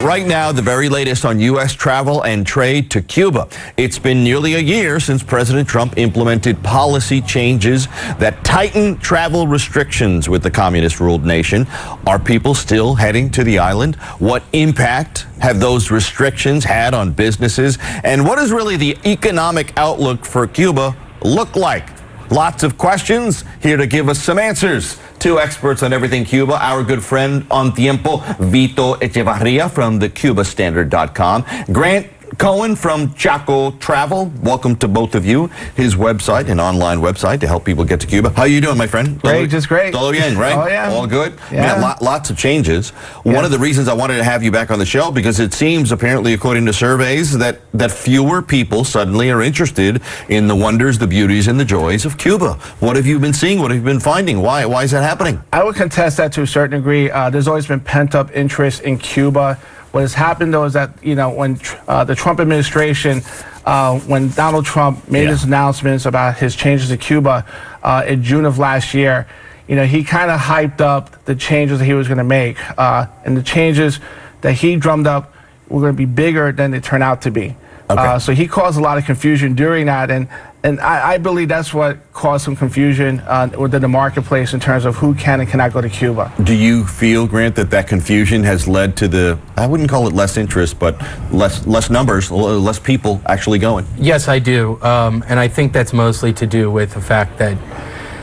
Right now, the very latest on U.S. travel and trade to Cuba. It's been nearly a year since President Trump implemented policy changes that tighten travel restrictions with the communist-ruled nation. Are people still heading to the island? What impact have those restrictions had on businesses? And what does really the economic outlook for Cuba look like? Lots of questions. Here to give us some answers. Two experts on everything Cuba. Our good friend on Tiempo, Vito Echevarria from thecubastandard.com. Grant Cohen from Chaco Travel. Welcome to both of you. His website, an online website to help people get to Cuba. How are you doing, my friend? Great, just great. Todo bien, right? Oh, yeah. All good? Yeah. Man, lots of changes. Yeah. One of the reasons I wanted to have you back on the show, because it seems, apparently, according to surveys, that fewer people suddenly are interested in the wonders, the beauties, and the joys of Cuba. What have you been seeing? What have you been finding? Why is that happening? I would contest that to a certain degree. There's always been pent-up interest in Cuba. What has happened, though, is that, when the Trump administration, when Donald Trump made his announcements about his changes to Cuba in June of last year, he kind of hyped up the changes that he was going to make. And the changes that he drummed up were going to be bigger than they turned out to be. Okay. So he caused a lot of confusion during that, and I believe that's what caused some confusion within the marketplace in terms of who can and cannot go to Cuba. Do you feel, Grant, that confusion has led to the, I wouldn't call it less interest, but less numbers, less people actually going? Yes, I do. And I think that's mostly to do with the fact that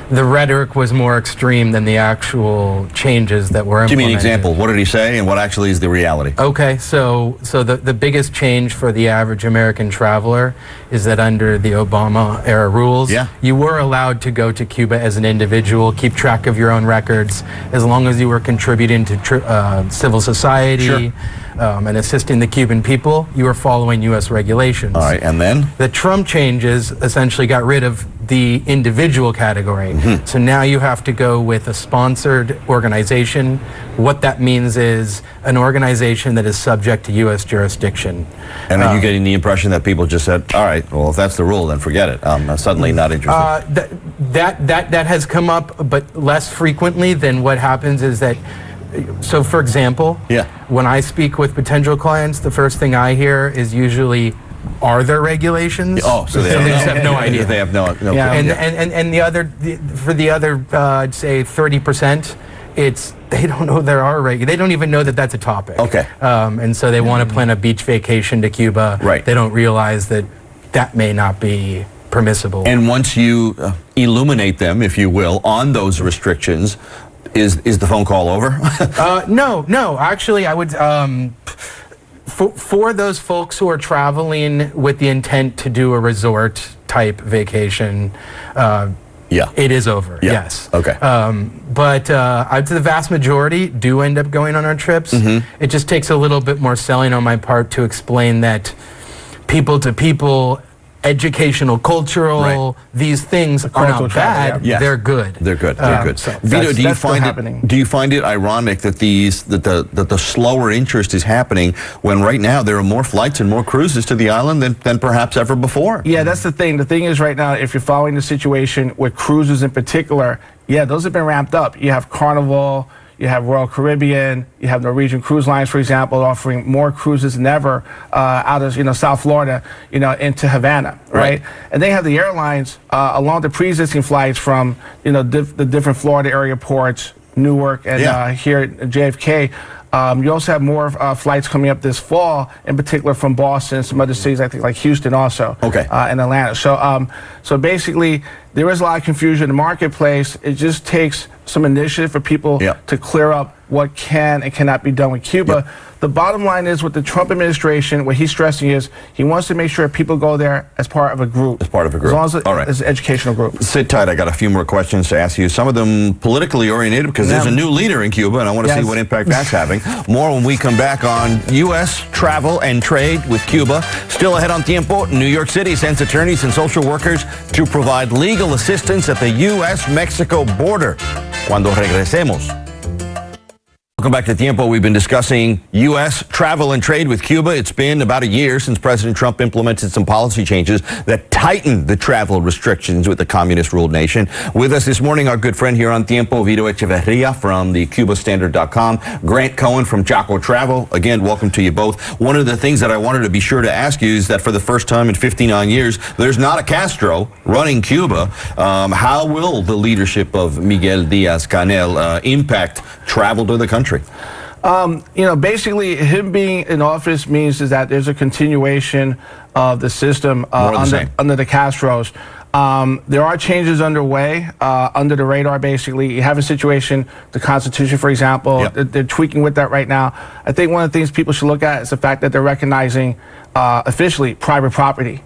the rhetoric was more extreme than the actual changes that were implemented. Give me an example. What did he say, and what actually is the reality? Okay, so the biggest change for the average American traveler is that under the Obama-era rules, you were allowed to go to Cuba as an individual, keep track of your own records, as long as you were contributing to civil society and assisting the Cuban people, you were following U.S. regulations. All right, and then? The Trump changes essentially got rid of the individual category. So now you have to go with a sponsored organization. What that means is an organization that is subject to U.S. jurisdiction. And are you getting the impression that people just said, all right, well, if that's the rule, then forget it. I'm suddenly not interested. That has come up, but less frequently than what happens is that, so for example, when I speak with potential clients, the first thing I hear is usually, are there regulations? Oh, so they just have no idea. They have no And the other, for the other, I'd say 30%, it's they don't know there are regulations. They don't even know that that's a topic. Okay. And so they want to plan a beach vacation to Cuba. Right. They don't realize that that may not be permissible. And once you illuminate them, if you will, on those restrictions, is the phone call over? No. Actually, I would. For those folks who are traveling with the intent to do a resort type vacation, it is over. Yes. Okay. But I'd say the vast majority do end up going on our trips. It just takes a little bit more selling on my part to explain that people to people, educational, cultural, these things are not bad. They're good. They're good. They're good. So Vito, do you find it ironic that the slower interest is happening when right now there are more flights and more cruises to the island than perhaps ever before? Yeah, that's the thing. The thing is right now, if you're following the situation with cruises in particular, those have been ramped up. You have Carnival, you have Royal Caribbean, you have Norwegian Cruise Lines, for example, offering more cruises than ever out of South Florida, into Havana, right? And they have the airlines along the pre-existing flights from the different Florida area ports, Newark, and here at JFK. You also have more flights coming up this fall, in particular from Boston, some other cities, I think, like Houston also, and Atlanta. So basically, there is a lot of confusion in the marketplace. It just takes some initiative for people to clear up what can and cannot be done with Cuba. The bottom line is with the Trump administration, what he's stressing is he wants to make sure people go there as part of a group. As part of a group. As long as it's an educational group. Sit tight. I got a few more questions to ask you. Some of them politically oriented because there's a new leader in Cuba, and I want to see what impact that's having. More when we come back on U.S. travel and trade with Cuba. Still ahead on Tiempo, New York City sends attorneys and social workers to provide legal assistance at the U.S.-Mexico border. Cuando regresemos. Welcome back to Tiempo. We've been discussing U.S. travel and trade with Cuba. It's been about a year since President Trump implemented some policy changes that tightened the travel restrictions with the communist-ruled nation. With us this morning, our good friend here on Tiempo, Vito Echeverria from the CubaStandard.com, Grant Cohen from Chaco Travel. Again, welcome to you both. One of the things that I wanted to be sure to ask you is that for the first time in 59 years, there's not a Castro running Cuba. How will the leadership of Miguel Diaz-Canel impact travel to the country? Basically, him being in office means is that there's a continuation of the system under the Castros. There are changes underway, under the radar, basically. You have a situation, the Constitution, for example, they're tweaking with that right now. I think one of the things people should look at is the fact that they're recognizing officially private property.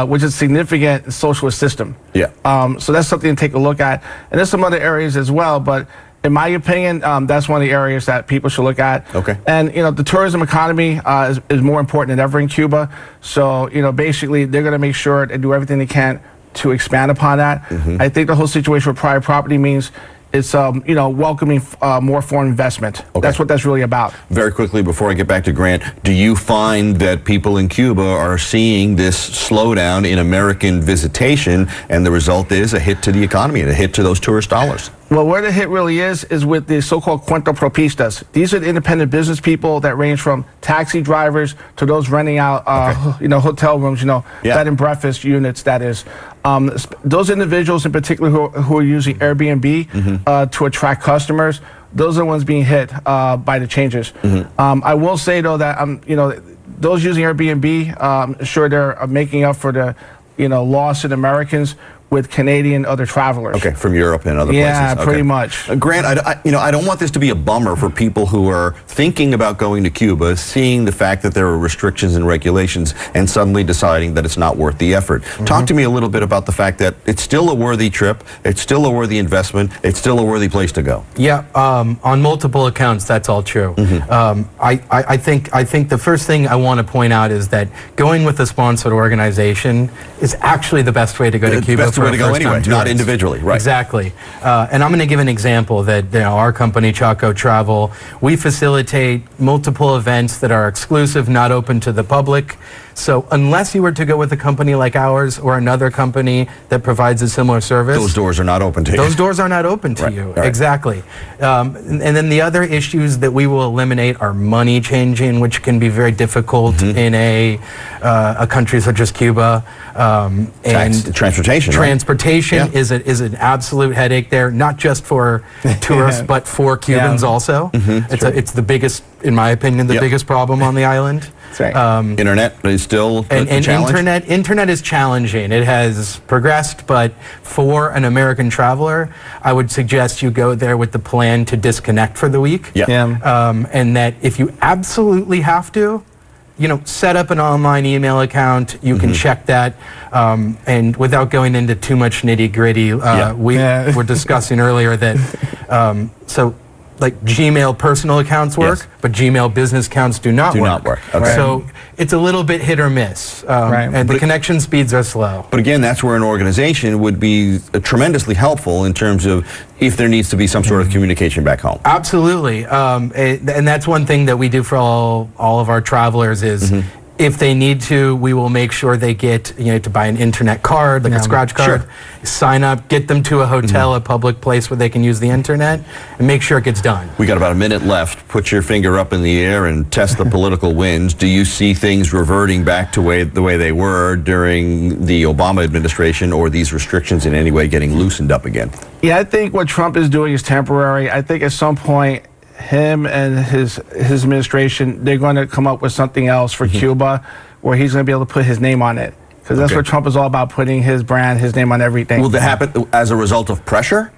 Which is significant in the socialist system. So that's something to take a look at. And there's some other areas as well, but in my opinion, that's one of the areas that people should look at. And, the tourism economy is more important than ever in Cuba. So, basically, they're going to make sure they do everything they can to expand upon that. I think the whole situation with private property means it's, welcoming more foreign investment. That's what that's really about. Very quickly, before I get back to Grant, do you find that people in Cuba are seeing this slowdown in American visitation, and the result is a hit to the economy and a hit to those tourist dollars? Well, where the hit really is with the so-called cuento propistas. These are the independent business people that range from taxi drivers to those renting out, hotel rooms, bed and breakfast units, that is. Those individuals in particular who are using Airbnb to attract customers, those are the ones being hit by the changes. I will say, though, that, those using Airbnb, I'm sure they're making up for the, loss in Americans with Canadian other travelers. From Europe and other places. Yeah, pretty much. Grant, I don't want this to be a bummer for people who are thinking about going to Cuba, seeing the fact that there are restrictions and regulations, and suddenly deciding that it's not worth the effort. Talk to me a little bit about the fact that it's still a worthy trip, it's still a worthy investment, it's still a worthy place to go. Yeah, on multiple accounts, that's all true. I think the first thing I want to point out is that going with a sponsored organization is actually the best way to go to Cuba. Way to go anyway, not individually, right? Exactly. And I'm going to give an example that our company, Chaco Travel, we facilitate multiple events that are exclusive, not open to the public. So unless you were to go with a company like ours or another company that provides a similar service, those doors are not open to you. Those doors are not open to you. Right. Exactly. And then the other issues that we will eliminate are money changing, which can be very difficult in a country such as Cuba. And transportation. Transportation is an absolute headache there, not just for tourists, but for Cubans also. It's the biggest, in my opinion, the biggest problem on the island. Internet is still a challenge? Internet is challenging. It has progressed, but for an American traveler, I would suggest you go there with the plan to disconnect for the week. And that if you absolutely have to, set up an online email account. You can check that, and without going into too much nitty-gritty, we were discussing earlier that like Gmail personal accounts work, but Gmail business accounts do not work. So it's a little bit hit or miss, and the connection speeds are slow. But again, that's where an organization would be tremendously helpful in terms of if there needs to be some sort of communication back home. Absolutely, and that's one thing that we do for all of our travelers is if they need to, we will make sure they get, to buy an internet card, like a scratch card, sign up, get them to a hotel, a public place where they can use the internet, and make sure it gets done. We got about a minute left. Put your finger up in the air and test the political winds. Do you see things reverting back to the way they were during the Obama administration, or these restrictions in any way getting loosened up again? Yeah, I think what Trump is doing is temporary. I think at some point, him and his administration, they're going to come up with something else for Cuba where he's going to be able to put his name on it. Because that's what Trump is all about, putting his brand, his name on everything. Will that happen as a result of pressure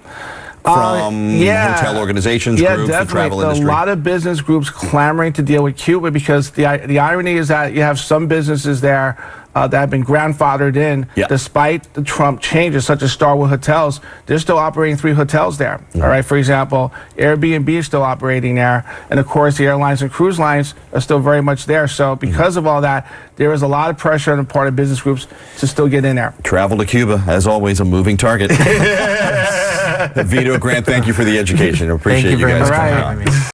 from hotel organizations, groups, the travel industry? A lot of business groups clamoring to deal with Cuba because the irony is that you have some businesses there that have been grandfathered in despite the Trump changes, such as Starwood Hotels. They're still operating 3 hotels there. All right, for example, Airbnb is still operating there. And of course, the airlines and cruise lines are still very much there. So because of all that, there is a lot of pressure on the part of business groups to still get in there. Travel to Cuba, as always, a moving target. Vito, Grant, thank you for the education. I appreciate you guys coming on.